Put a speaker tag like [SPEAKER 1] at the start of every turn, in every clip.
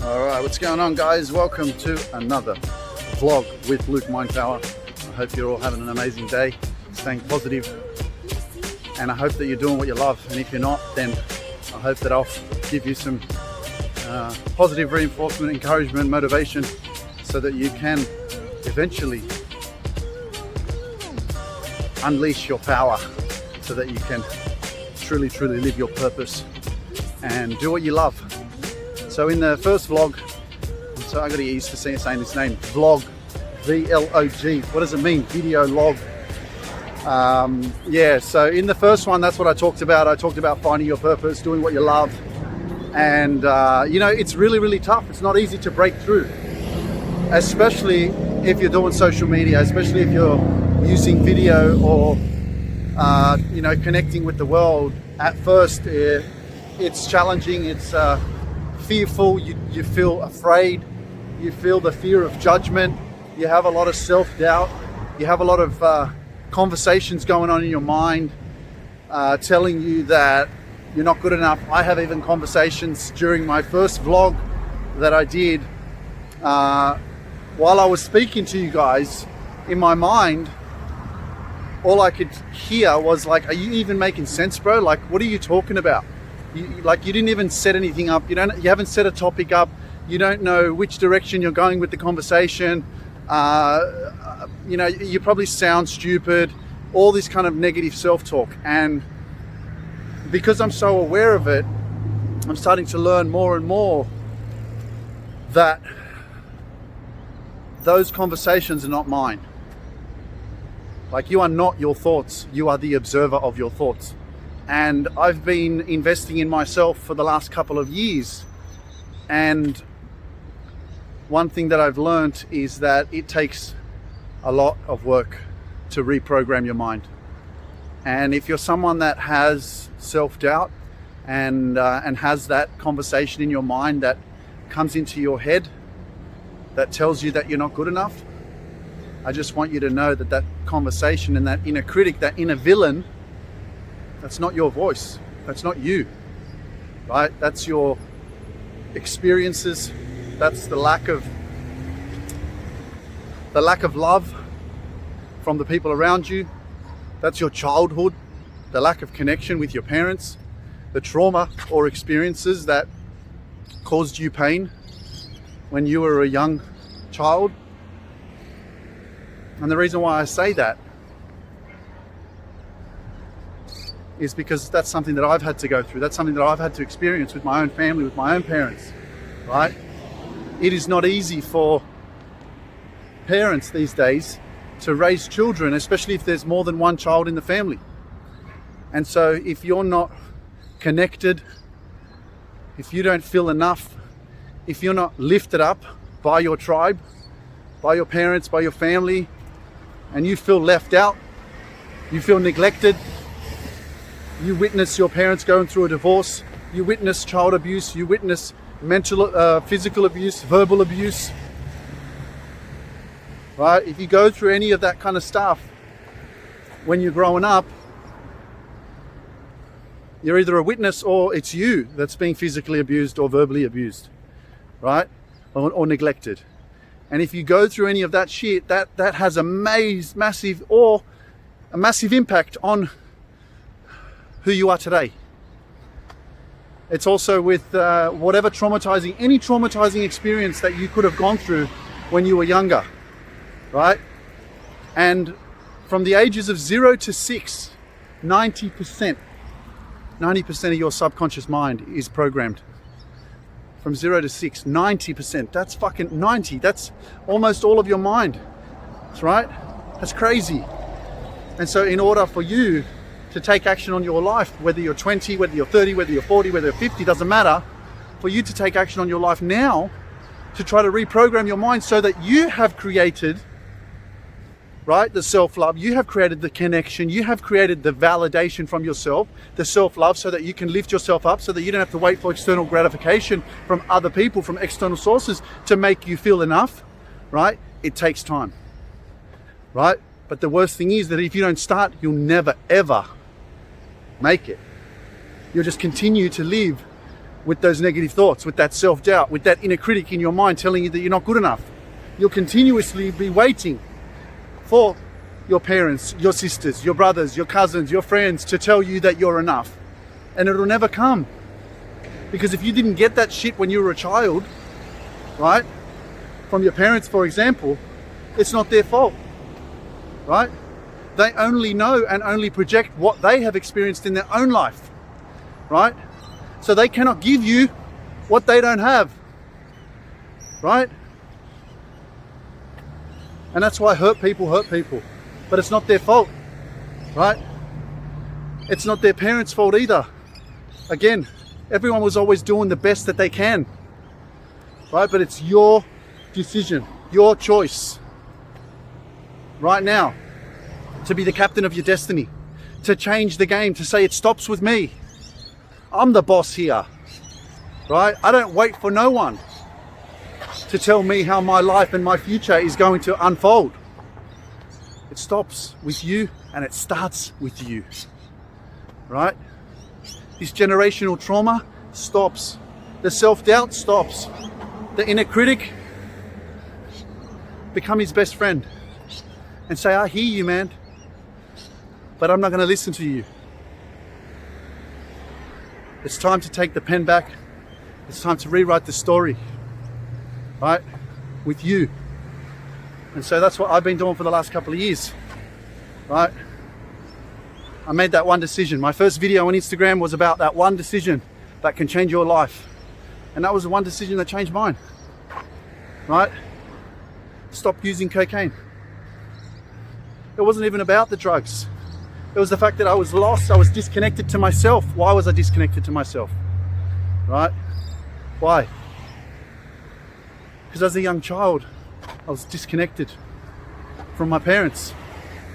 [SPEAKER 1] Alright, what's going on, guys? Welcome to another vlog with Luke Mindpower. I hope you're all having an amazing day, staying positive, and I hope that you're doing what you love. And if you're not, then I hope that I'll give you some positive reinforcement, encouragement, motivation, so that you can eventually unleash your power, so that you can truly live your purpose and do what you love. So in the first vlog, so I got to get used to saying this name, vlog, V-L-O-G. What does it mean? Video log. Yeah, so in the first one, that's what I talked about. I talked about finding your purpose, doing what you love. And, you know, it's really tough. It's not easy to break through, especially if you're doing social media, especially if you're using video or, you know, connecting with the world. At first, it's challenging. It's fearful. You feel afraid. You feel the fear of judgment. You have a lot of self-doubt. You have a lot of conversations going on in your mind telling you that you're not good enough. I have even conversations during my first vlog that I did while I was speaking to you guys. In my mind, all I could hear was like, are you even making sense, bro? Like, what are you talking about? You didn't even set anything up. You haven't set a topic up. You don't know which direction you're going with the conversation. You know, you probably sound stupid. All this kind of negative self-talk. And because I'm so aware of it, I'm starting to learn more and more that those conversations are not mine. Like, you are not your thoughts. You are the observer of your thoughts. And I've been investing in myself for the last couple of years. And one thing that I've learned is that it takes a lot of work to reprogram your mind. And if you're someone that has self-doubt and has that conversation in your mind that comes into your head that tells you that you're not good enough, I just want you to know that that conversation and that inner critic, that inner villain, that's not your voice. That's not you, right? That's your experiences. That's the lack of love from the people around you. That's your childhood, the lack of connection with your parents, the trauma or experiences that caused you pain when you were a young child. And the reason why I say that is because that's something that I've had to go through. That's something that I've had to experience with my own family, with my own parents, right? It is not easy for parents these days to raise children, especially if there's more than one child in the family. And so if you're not connected, if you don't feel enough, if you're not lifted up by your tribe, by your parents, by your family, and you feel left out, you feel neglected, you witness your parents going through a divorce, you witness child abuse, you witness mental, physical abuse, verbal abuse, right? If you go through any of that kind of stuff when you're growing up, you're either a witness or it's you that's being physically abused or verbally abused, right? Or neglected. And if you go through any of that shit, that has a massive impact on who you are today. It's also with whatever any traumatizing experience that you could have gone through when you were younger, right? And from the ages of 0 to 6, 90% of your subconscious mind is programmed. From 0 to 6, 90%. That's fucking 90. That's almost all of your mind. That's right. That's crazy. And so in order for you to take action on your life, whether you're 20, whether you're 30, whether you're 40, whether you're 50, doesn't matter, for you to take action on your life now, to try to reprogram your mind so that you have created, right, the self-love, you have created the connection, you have created the validation from yourself, the self-love, so that you can lift yourself up, so that you don't have to wait for external gratification from other people, from external sources to make you feel enough, right? It takes time, right? But the worst thing is that if you don't start, you'll never, ever make it. You'll just continue to live with those negative thoughts, with that self-doubt, with that inner critic in your mind telling you that you're not good enough. You'll continuously be waiting for your parents, your sisters, your brothers, your cousins, your friends to tell you that you're enough. And it'll never come. Because if you didn't get that shit when you were a child, right, from your parents, for example, it's not their fault, right? They only know and only project what they have experienced in their own life, right? So they cannot give you what they don't have, right? And that's why hurt people, but it's not their fault, right? It's not their parents' fault either. Again, everyone was always doing the best that they can, right? But it's your decision, your choice right now to be the captain of your destiny, to change the game, to say it stops with me. I'm the boss here, right? I don't wait for no one to tell me how my life and my future is going to unfold. It stops with you and it starts with you, right? This generational trauma stops. The self-doubt stops. The inner critic, become his best friend and say, I hear you, man, but I'm not going to listen to you. It's time to take the pen back. It's time to rewrite the story, right, with you. And so that's what I've been doing for the last couple of years, right? I made that one decision. My first video on Instagram was about that one decision that can change your life. And that was the one decision that changed mine, right? Stop using cocaine. It wasn't even about the drugs. It was the fact that I was lost. I was disconnected to myself. Why was I disconnected to myself, right? Why? Because as a young child, I was disconnected from my parents.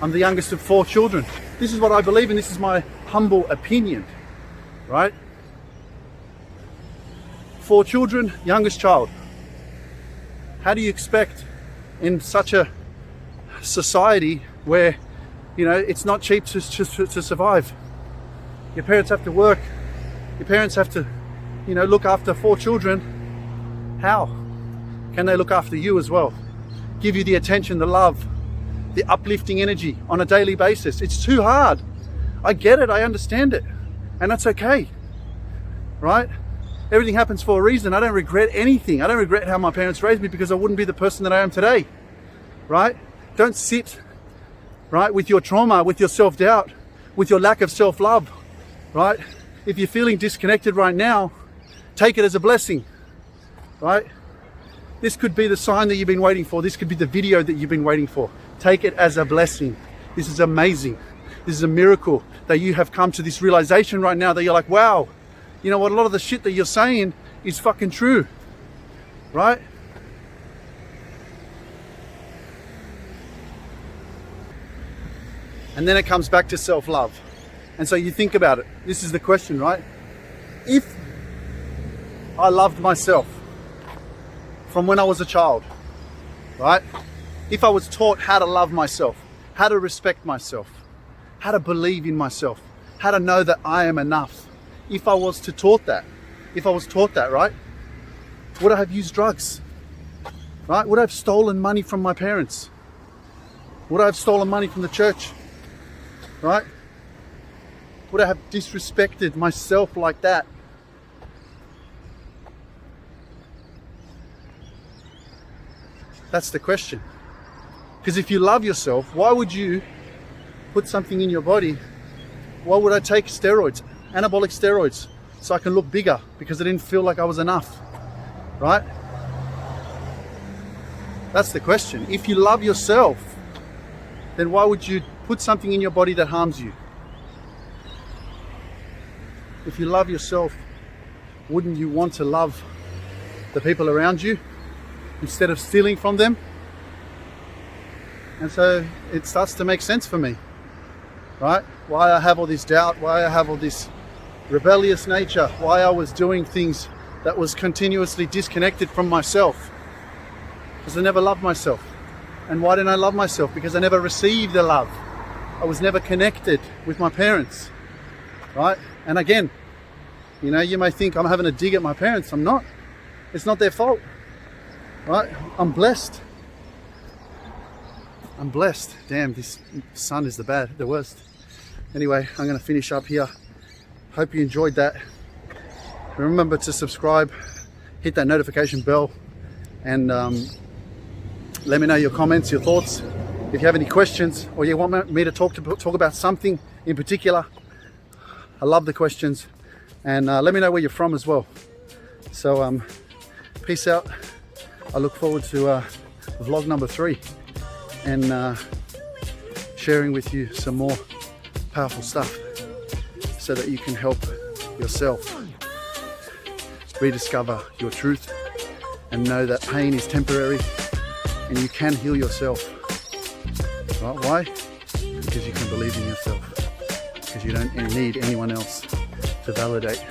[SPEAKER 1] I'm the youngest of 4 children. This is what I believe, and this is my humble opinion, right? 4 children, youngest child. How do you expect in such a society where, you know, it's not cheap to survive? Your parents have to work. Your parents have to, you know, look after 4 children. How can they look after you as well? Give you the attention, the love, the uplifting energy on a daily basis. It's too hard. I get it. I understand it. And that's okay, right? Everything happens for a reason. I don't regret anything. I don't regret how my parents raised me, because I wouldn't be the person that I am today, right? Don't sit, right, with your trauma, with your self-doubt, with your lack of self-love, right? If you're feeling disconnected right now, take it as a blessing, right? This could be the sign that you've been waiting for. This could be the video that you've been waiting for. Take it as a blessing. This is amazing. This is a miracle that you have come to this realization right now that you're like, wow, you know what, a lot of the shit that you're saying is fucking true, right? And then it comes back to self-love. And so you think about it. This is the question, right? If I loved myself from when I was a child, right? If I was taught how to love myself, how to respect myself, how to believe in myself, how to know that I am enough. If I was taught that, right? Would I have used drugs, right? Would I have stolen money from my parents? Would I have stolen money from the church, right? Would I have disrespected myself like that? That's the question. Because if you love yourself, why would you put something in your body? Why would I take steroids, anabolic steroids, so I can look bigger? Because I didn't feel like I was enough, right? That's the question. If you love yourself, then why would you put something in your body that harms you? If you love yourself, wouldn't you want to love the people around you instead of stealing from them? And so it starts to make sense for me, right? Why I have all this doubt, why I have all this rebellious nature, why I was doing things that was continuously disconnected from myself. Because I never loved myself. And why didn't I love myself? Because I never received the love. I was never connected with my parents, right? And again, You know, you may think I'm having a dig at my parents. I'm not. It's not their fault, right? I'm blessed. I'm blessed. Damn, this sun is the worst. Anyway, I'm going to finish up here. Hope you enjoyed that. Remember to subscribe, hit that notification bell, and let me know your comments, your thoughts. If you have any questions or you want me to talk about something in particular, I love the questions. And let me know where you're from as well. So peace out. I look forward to vlog number 3 and sharing with you some more powerful stuff so that you can help yourself rediscover your truth and know that pain is temporary and you can heal yourself. Right? Why? Because you can believe in yourself. Because you don't need anyone else to validate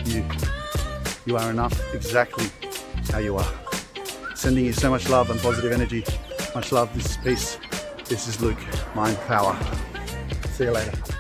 [SPEAKER 1] you. You are enough exactly how you are. Sending you so much love and positive energy. Much love. This is peace. This is Luke. Mind Power. See you later.